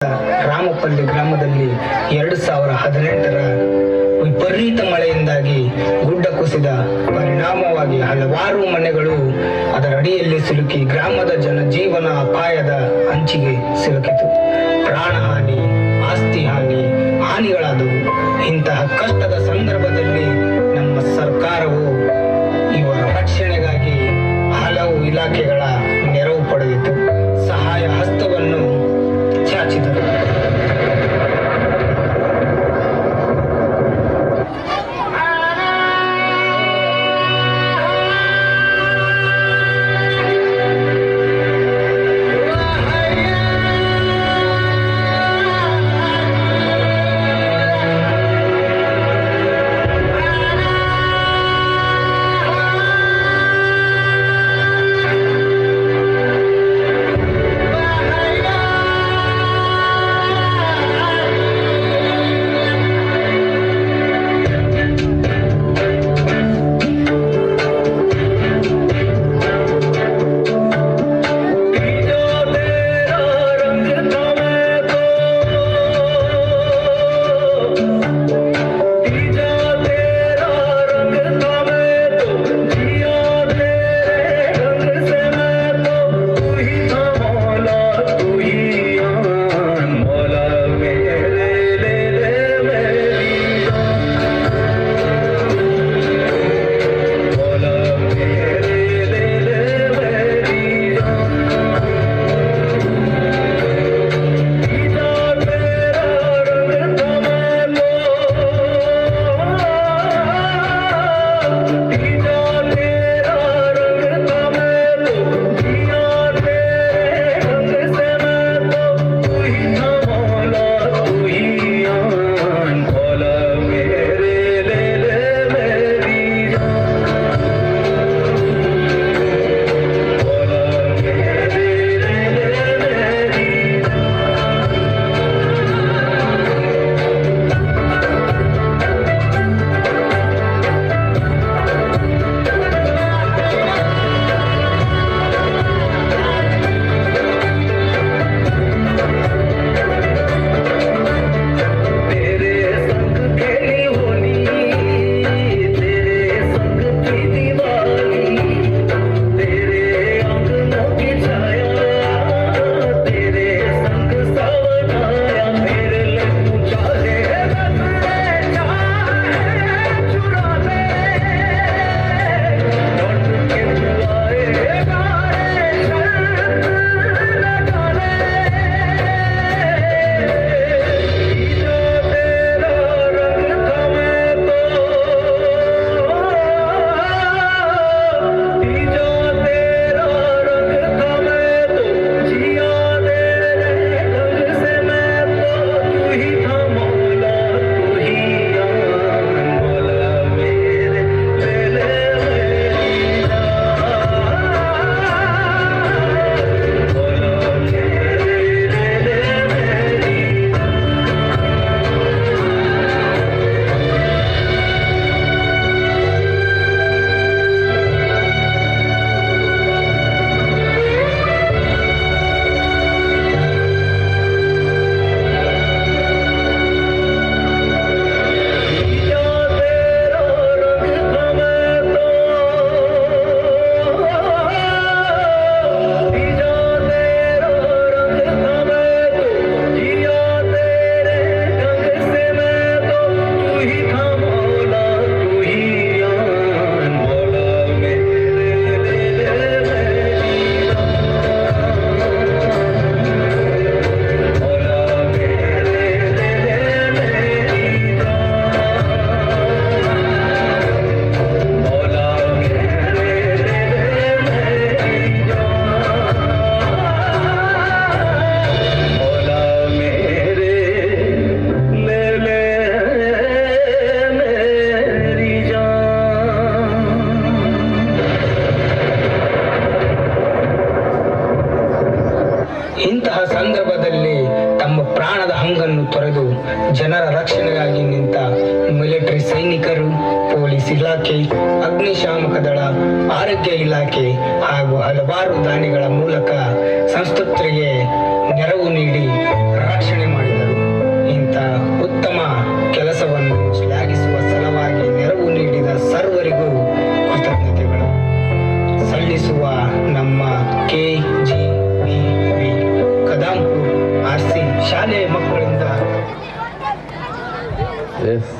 ರಾಮಪಲ್ಲಿ ಗ್ರಾಮದಲ್ಲಿ 2018ರ ವಿಪರೀತ ಮಳೆಯಿಂದಾಗಿ ಗುಡ್ಡ ಕುಸಿದ ಪರಿಣಾಮವಾಗಿ ಹಲವಾರು ಮನೆಗಳು ಅದರ ಅಡಿಯಲ್ಲಿ ಸಿಲುಕಿ ಗ್ರಾಮದ ಜನಜೀವನ ಅಪಾಯದ ಅಂಚಿಗೆ ಸಿಲುಕಿತು. ಪ್ರಾಣಹಾನಿ, ಆಸ್ತಿ ಹಾನಿಗಳಾದವು. ಇಂತಹ ಕಷ್ಟದ ಸಂದರ್ಭದಲ್ಲಿ ನಮ್ಮ ಸರ್ಕಾರವು ಇವರ ರಕ್ಷಣೆಗಾಗಿ ಹಲವು ಇಲಾಖೆಗಳ ನೆರವು ಪಡೆದಿತು. ಸಹಾಯ ಹಸ್ತವನ್ನು ಚಾಚಿದರು. ಇಂತಹ ಸಂದರ್ಭದಲ್ಲಿ ತಮ್ಮ ಪ್ರಾಣದ ಹಂಗನ್ನು ತೊರೆದು ಜನರ ರಕ್ಷಣೆಗಾಗಿ ನಿಂತ ಮಿಲಿಟರಿ ಸೈನಿಕರು, ಪೊಲೀಸ್ ಇಲಾಖೆ, ಅಗ್ನಿಶಾಮಕ ದಳ, ಆರೋಗ್ಯ ಇಲಾಖೆ ಹಾಗೂ ಹಲವಾರು ದಾನಿಗಳ ಮೂಲಕ ಸಂತ್ರಸ್ತರಿಗೆ ನೆರವು ನೀಡಿ ರಕ್ಷಣೆ ಶಾಲೆ ಮಕ್ಕಳಿಂದ ಎಸ್